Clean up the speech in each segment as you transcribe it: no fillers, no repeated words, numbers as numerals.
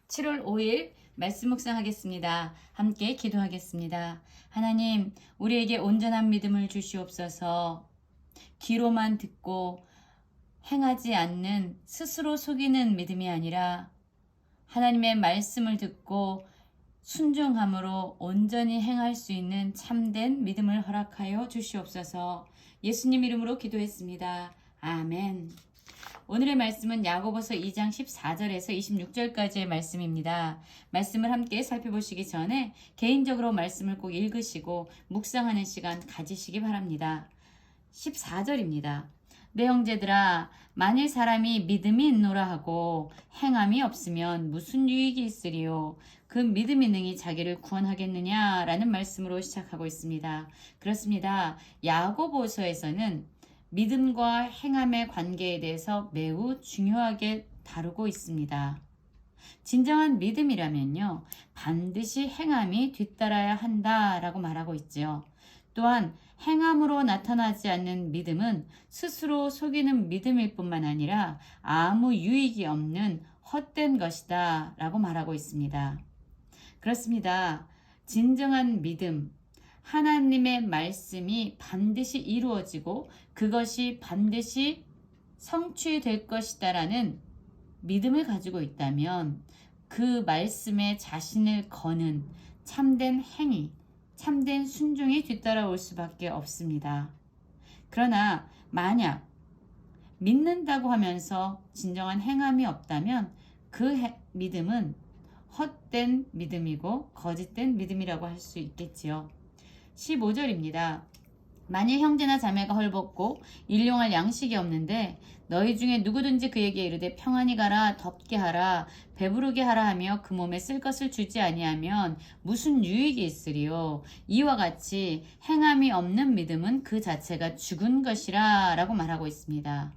7월 5일 말씀 묵상하겠습니다. 함께 기도하겠습니다. 하나님, 우리에게 온전한 믿음을 주시옵소서. 귀로만 듣고 행하지 않는 스스로 속이는 믿음이 아니라 하나님의 말씀을 듣고 순종함으로 온전히 행할 수 있는 참된 믿음을 허락하여 주시옵소서. 예수님 이름으로 기도했습니다. 아멘. 오늘의 말씀은 야고보서 2장 14절에서 26절까지의 말씀입니다. 말씀을 함께 살펴보시기 전에 개인적으로 말씀을 꼭 읽으시고 묵상하는 시간 가지시기 바랍니다. 14절입니다. 내 형제들아, 만일 사람이 믿음이 있노라 하고 행함이 없으면 무슨 유익이 있으리요? 그 믿음이 능히 자기를 구원하겠느냐? 라는 말씀으로 시작하고 있습니다. 그렇습니다. 야고보서에서는 믿음과 행함의 관계에 대해서 매우 중요하게 다루고 있습니다. 진정한 믿음이라면요, 반드시 행함이 뒤따라야 한다라고 말하고 있지요. 또한 행함으로 나타나지 않는 믿음은 스스로 속이는 믿음일 뿐만 아니라 아무 유익이 없는 헛된 것이다 라고 말하고 있습니다. 그렇습니다. 진정한 믿음, 하나님의 말씀이 반드시 이루어지고 그것이 반드시 성취될 것이다라는 믿음을 가지고 있다면 그 말씀에 자신을 거는 참된 행위, 참된 순종이 뒤따라올 수밖에 없습니다. 그러나 만약 믿는다고 하면서 진정한 행함이 없다면 그 믿음은 헛된 믿음이고 거짓된 믿음이라고 할 수 있겠지요. 15절입니다. 만일 형제나 자매가 헐벗고 일용할 양식이 없는데 너희 중에 누구든지 그에게 이르되 평안히 가라, 덥게 하라, 배부르게 하라 하며 그 몸에 쓸 것을 주지 아니하면 무슨 유익이 있으리요? 이와 같이 행함이 없는 믿음은 그 자체가 죽은 것이라 라고 말하고 있습니다.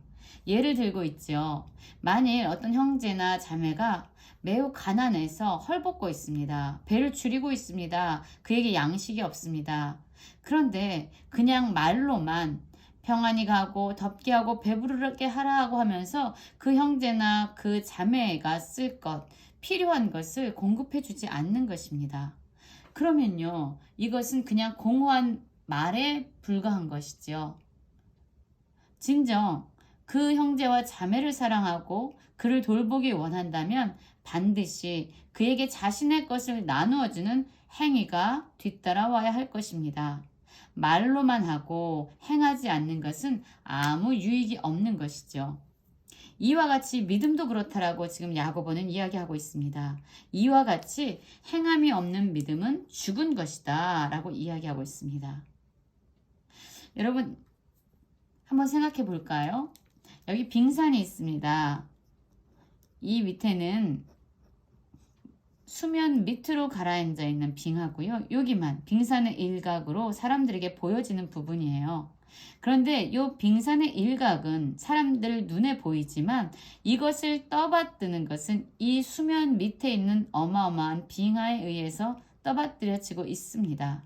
예를 들고 있죠. 만일 어떤 형제나 자매가 매우 가난해서 헐벗고 있습니다. 배를 줄이고 있습니다. 그에게 양식이 없습니다. 그런데 그냥 말로만 평안히 가고 덥게 하고 배부르게 하라고 하면서 그 형제나 그 자매가 쓸 것, 필요한 것을 공급해 주지 않는 것입니다. 그러면요, 이것은 그냥 공허한 말에 불과한 것이죠. 진정 그 형제와 자매를 사랑하고 그를 돌보기 원한다면 반드시 그에게 자신의 것을 나누어주는 행위가 뒤따라와야 할 것입니다. 말로만 하고 행하지 않는 것은 아무 유익이 없는 것이죠. 이와 같이 믿음도 그렇다라고 지금 야고보는 이야기하고 있습니다. 이와 같이 행함이 없는 믿음은 죽은 것이다 라고 이야기하고 있습니다. 여러분, 한번 생각해 볼까요? 여기 빙산이 있습니다. 이 밑에는 수면 밑으로 가라앉아 있는 빙하고요. 여기만 빙산의 일각으로 사람들에게 보여지는 부분이에요. 그런데 이 빙산의 일각은 사람들 눈에 보이지만 이것을 떠받드는 것은 이 수면 밑에 있는 어마어마한 빙하에 의해서 떠받들여지고 있습니다.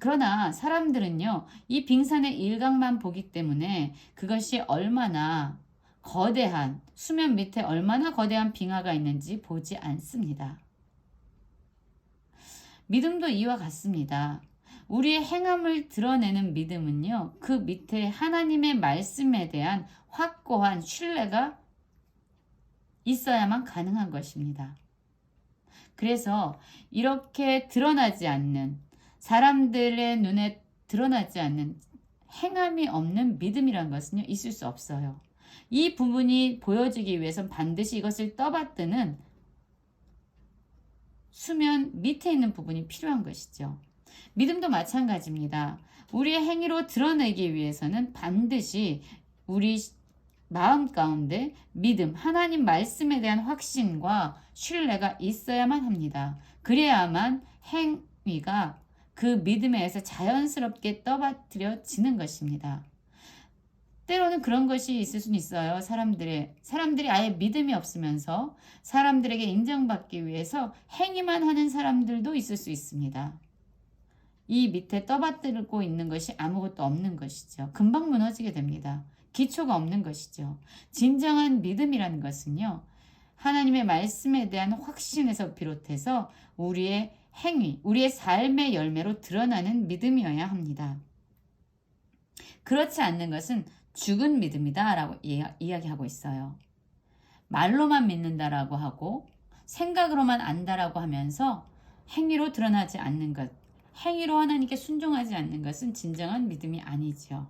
그러나 사람들은요, 이 빙산의 일각만 보기 때문에 그것이 얼마나 거대한, 수면 밑에 얼마나 거대한 빙하가 있는지 보지 않습니다. 믿음도 이와 같습니다. 우리의 행함을 드러내는 믿음은요, 그 밑에 하나님의 말씀에 대한 확고한 신뢰가 있어야만 가능한 것입니다. 그래서 이렇게 드러나지 않는, 사람들의 눈에 드러나지 않는 행함이 없는 믿음이란 것은요, 있을 수 없어요. 이 부분이 보여지기 위해선 반드시 이것을 떠받드는 수면 밑에 있는 부분이 필요한 것이죠. 믿음도 마찬가지입니다. 우리의 행위로 드러내기 위해서는 반드시 우리 마음 가운데 믿음, 하나님 말씀에 대한 확신과 신뢰가 있어야만 합니다. 그래야만 행위가 그 믿음에 의해서 자연스럽게 떠받들여지는 것입니다. 때로는 그런 것이 있을 수는 있어요. 사람들이 아예 믿음이 없으면서 사람들에게 인정받기 위해서 행위만 하는 사람들도 있을 수 있습니다. 이 밑에 떠받들고 있는 것이 아무것도 없는 것이죠. 금방 무너지게 됩니다. 기초가 없는 것이죠. 진정한 믿음이라는 것은요, 하나님의 말씀에 대한 확신에서 비롯해서 우리의 행위, 우리의 삶의 열매로 드러나는 믿음이어야 합니다. 그렇지 않는 것은 죽은 믿음이다 라고 이야기하고 있어요. 말로만 믿는다라고 하고 생각으로만 안다라고 하면서 행위로 드러나지 않는 것, 행위로 하나님께 순종하지 않는 것은 진정한 믿음이 아니죠.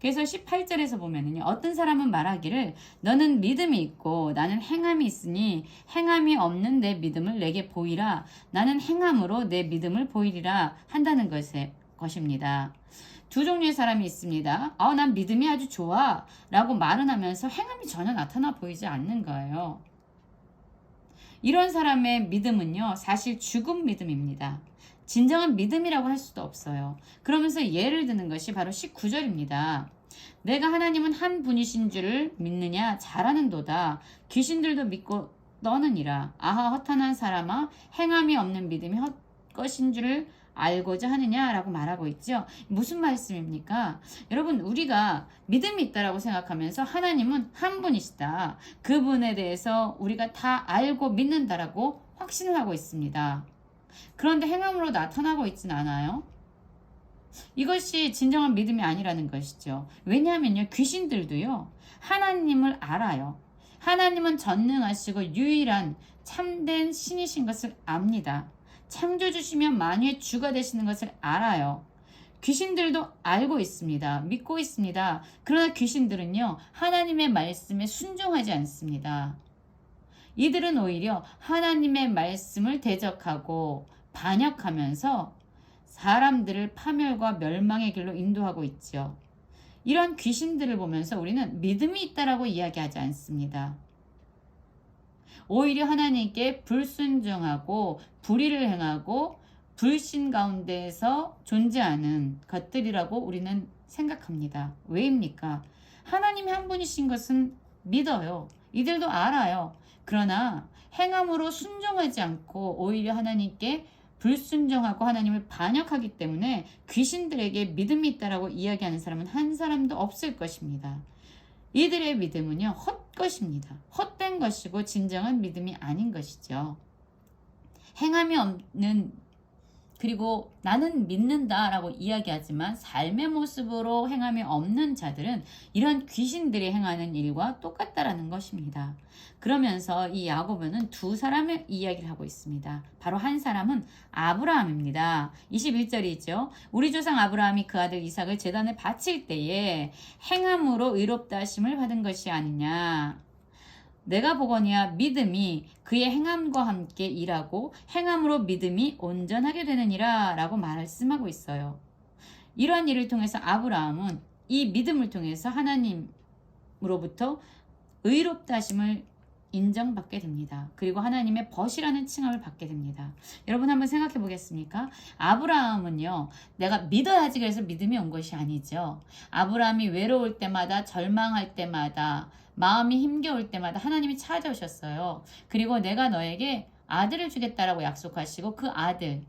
그래서 18절에서 보면은요, 어떤 사람은 말하기를 너는 믿음이 있고 나는 행함이 있으니 행함이 없는 내 믿음을 내게 보이라. 나는 행함으로 내 믿음을 보이리라 한다는 것입니다. 두 종류의 사람이 있습니다. 난 믿음이 아주 좋아 라고 말은 하면서 행함이 전혀 나타나 보이지 않는 거예요. 이런 사람의 믿음은요, 사실 죽은 믿음입니다. 진정한 믿음이라고 할 수도 없어요. 그러면서 예를 드는 것이 바로 19절입니다. 내가 하나님은 한 분이신 줄을 믿느냐 잘하는도다. 귀신들도 믿고 떠느니라. 아하 허탄한 사람아, 행함이 없는 믿음이 헛것인 줄을 알고자 하느냐라고 말하고 있죠. 무슨 말씀입니까? 여러분, 우리가 믿음이 있다라고 생각하면서 하나님은 한 분이시다. 그분에 대해서 우리가 다 알고 믿는다라고 확신을 하고 있습니다. 그런데 행함으로 나타나고 있지는 않아요. 이것이 진정한 믿음이 아니라는 것이죠. 왜냐하면요, 귀신들도요, 하나님을 알아요. 하나님은 전능하시고 유일한 참된 신이신 것을 압니다. 창조주시면 만유의 주가 되시는 것을 알아요. 귀신들도 알고 있습니다. 믿고 있습니다. 그러나 귀신들은요, 하나님의 말씀에 순종하지 않습니다. 이들은 오히려 하나님의 말씀을 대적하고 반역하면서 사람들을 파멸과 멸망의 길로 인도하고 있죠. 이런 귀신들을 보면서 우리는 믿음이 있다라고 이야기하지 않습니다. 오히려 하나님께 불순종하고 불의를 행하고 불신 가운데에서 존재하는 것들이라고 우리는 생각합니다. 왜입니까? 하나님이 한 분이신 것은 믿어요. 이들도 알아요. 그러나 행함으로 순종하지 않고 오히려 하나님께 불순종하고 하나님을 반역하기 때문에 귀신들에게 믿음이 있다라고 이야기하는 사람은 한 사람도 없을 것입니다. 이들의 믿음은요, 헛것입니다. 헛된 것이고 진정한 믿음이 아닌 것이죠. 행함이 없는, 그리고 나는 믿는다라고 이야기하지만 삶의 모습으로 행함이 없는 자들은 이런 귀신들이 행하는 일과 똑같다라는 것입니다. 그러면서 이 야고보는 두 사람의 이야기를 하고 있습니다. 바로 한 사람은 아브라함입니다. 21절이죠. 우리 조상 아브라함이 그 아들 이삭을 제단에 바칠 때에 행함으로 의롭다 하심을 받은 것이 아니냐. 내가 보거니와 믿음이 그의 행함과 함께 일하고 행함으로 믿음이 온전하게 되느니라 라고 말씀하고 있어요. 이러한 일을 통해서 아브라함은 이 믿음을 통해서 하나님으로부터 의롭다 하심을 인정받게 됩니다. 그리고 하나님의 벗이라는 칭함을 받게 됩니다. 여러분 한번 생각해 보겠습니까? 아브라함은요, 내가 믿어야지 그래서 믿음이 온 것이 아니죠. 아브라함이 외로울 때마다, 절망할 때마다, 마음이 힘겨울 때마다 하나님이 찾아오셨어요. 그리고 내가 너에게 아들을 주겠다라고 약속하시고 그 아들,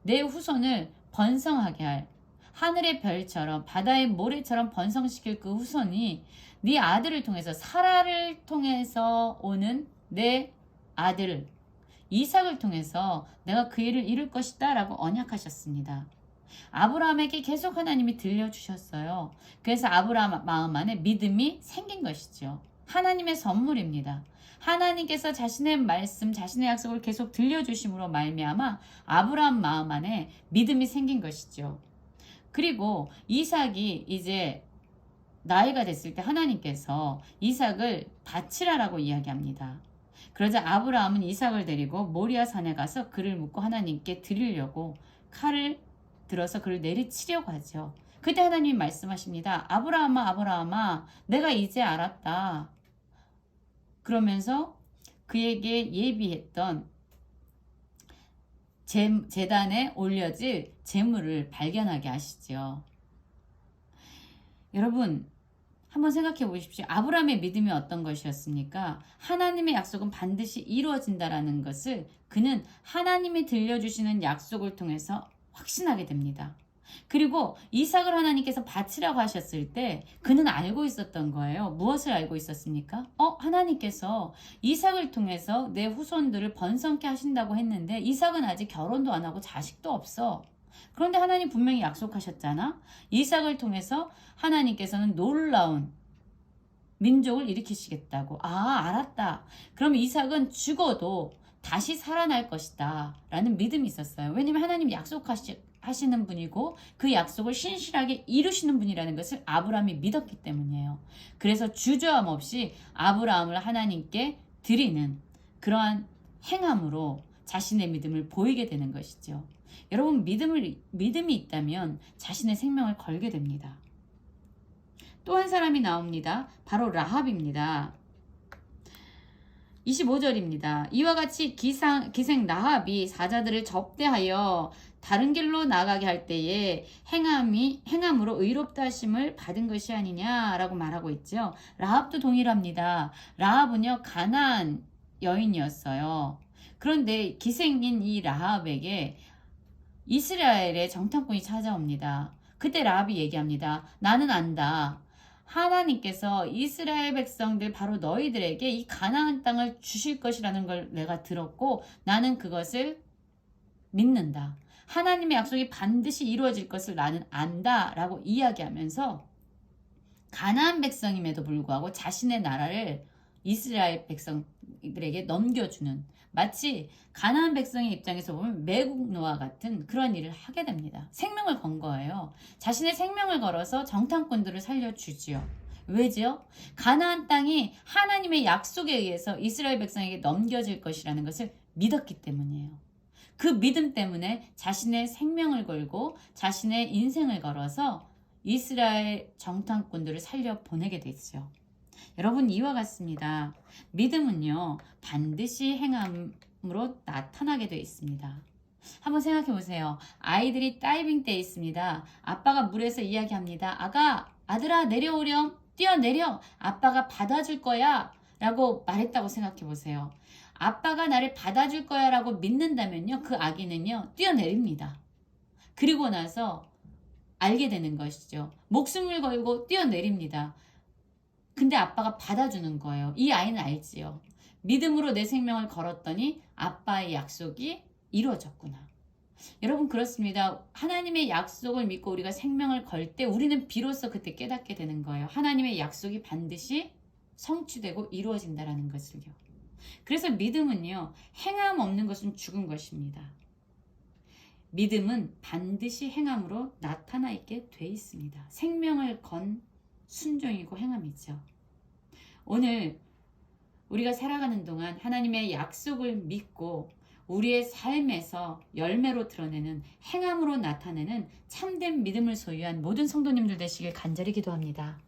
내 후손을 번성하게 할, 하늘의 별처럼 바다의 모래처럼 번성시킬 그 후손이 네 아들을 통해서, 사라를 통해서 오는 내 아들 이삭을 통해서 내가 그 일을 이룰 것이다 라고 언약하셨습니다. 아브라함에게 계속 하나님이 들려주셨어요. 그래서 아브라함 마음 안에 믿음이 생긴 것이죠. 하나님의 선물입니다. 하나님께서 자신의 말씀, 자신의 약속을 계속 들려주심으로 말미암아 아브라함 마음 안에 믿음이 생긴 것이죠. 그리고 이삭이 이제 나이가 됐을 때 하나님께서 이삭을 바치라라고 이야기합니다. 그러자 아브라함은 이삭을 데리고 모리아 산에 가서 그를 묶고 하나님께 드리려고 칼을 들어서 그를 내리치려고 하죠. 그때 하나님이 말씀하십니다. 아브라함아, 아브라함아, 내가 이제 알았다. 그러면서 그에게 예비했던 제단에 올려질 제물을 발견하게 하시죠. 여러분 한번 생각해 보십시오. 아브라함의 믿음이 어떤 것이었습니까? 하나님의 약속은 반드시 이루어진다라는 것을 그는 하나님이 들려주시는 약속을 통해서 확신하게 됩니다. 그리고 이삭을 하나님께서 바치라고 하셨을 때 그는 알고 있었던 거예요. 무엇을 알고 있었습니까? 하나님께서 이삭을 통해서 내 후손들을 번성케 하신다고 했는데 이삭은 아직 결혼도 안 하고 자식도 없어. 그런데 하나님 분명히 약속하셨잖아. 이삭을 통해서 하나님께서는 놀라운 민족을 일으키시겠다고. 알았다. 그럼 이삭은 죽어도 다시 살아날 것이다 라는 믿음이 있었어요. 왜냐면 하나님 약속하시는 분이고 그 약속을 신실하게 이루시는 분이라는 것을 아브라함이 믿었기 때문이에요. 그래서 주저함 없이 아브라함을 하나님께 드리는 그러한 행함으로 자신의 믿음을 보이게 되는 것이죠. 여러분, 믿음이 있다면 자신의 생명을 걸게 됩니다. 또 한 사람이 나옵니다. 바로 라합입니다. 25절입니다. 이와 같이 기생 라합이 사자들을 접대하여 다른 길로 나가게 할 때에 행함으로 의롭다 하심을 받은 것이 아니냐라고 말하고 있죠. 라합도 동일합니다. 라합은요, 가나안 여인이었어요. 그런데 기생인 이 라합에게 이스라엘의 정탐꾼이 찾아옵니다. 그때 라합이 얘기합니다. 나는 안다. 하나님께서 이스라엘 백성들 바로 너희들에게 이 가나안 땅을 주실 것이라는 걸 내가 들었고 나는 그것을 믿는다. 하나님의 약속이 반드시 이루어질 것을 나는 안다 라고 이야기하면서 가나안 백성임에도 불구하고 자신의 나라를 이스라엘 백성들에게 넘겨주는, 마치 가나안 백성의 입장에서 보면 매국노와 같은 그런 일을 하게 됩니다. 생명을 건 거예요. 자신의 생명을 걸어서 정탐꾼들을 살려주지요. 왜지요? 가나안 땅이 하나님의 약속에 의해서 이스라엘 백성에게 넘겨질 것이라는 것을 믿었기 때문이에요. 그 믿음 때문에 자신의 생명을 걸고 자신의 인생을 걸어서 이스라엘 정탐꾼들을 살려보내게 됐죠. 여러분, 이와 같습니다. 믿음은요, 반드시 행함으로 나타나게 되어 있습니다. 한번 생각해 보세요. 아이들이 다이빙 때에 있습니다. 아빠가 물에서 이야기합니다. 아들아 내려오렴, 뛰어내려. 아빠가 받아줄 거야 라고 말했다고 생각해 보세요. 아빠가 나를 받아줄 거야 라고 믿는다면요, 그 아기는요 뛰어내립니다. 그리고 나서 알게 되는 것이죠. 목숨을 걸고 뛰어내립니다. 근데 아빠가 받아주는 거예요. 이 아이는 알지요. 믿음으로 내 생명을 걸었더니 아빠의 약속이 이루어졌구나. 여러분, 그렇습니다. 하나님의 약속을 믿고 우리가 생명을 걸 때 우리는 비로소 그때 깨닫게 되는 거예요. 하나님의 약속이 반드시 성취되고 이루어진다는 것을요. 그래서 믿음은요, 행함 없는 것은 죽은 것입니다. 믿음은 반드시 행함으로 나타나 있게 돼 있습니다. 생명을 건 순종이고 행함이죠. 오늘 우리가 살아가는 동안 하나님의 약속을 믿고 우리의 삶에서 열매로 드러내는, 행함으로 나타내는 참된 믿음을 소유한 모든 성도님들 되시길 간절히 기도합니다.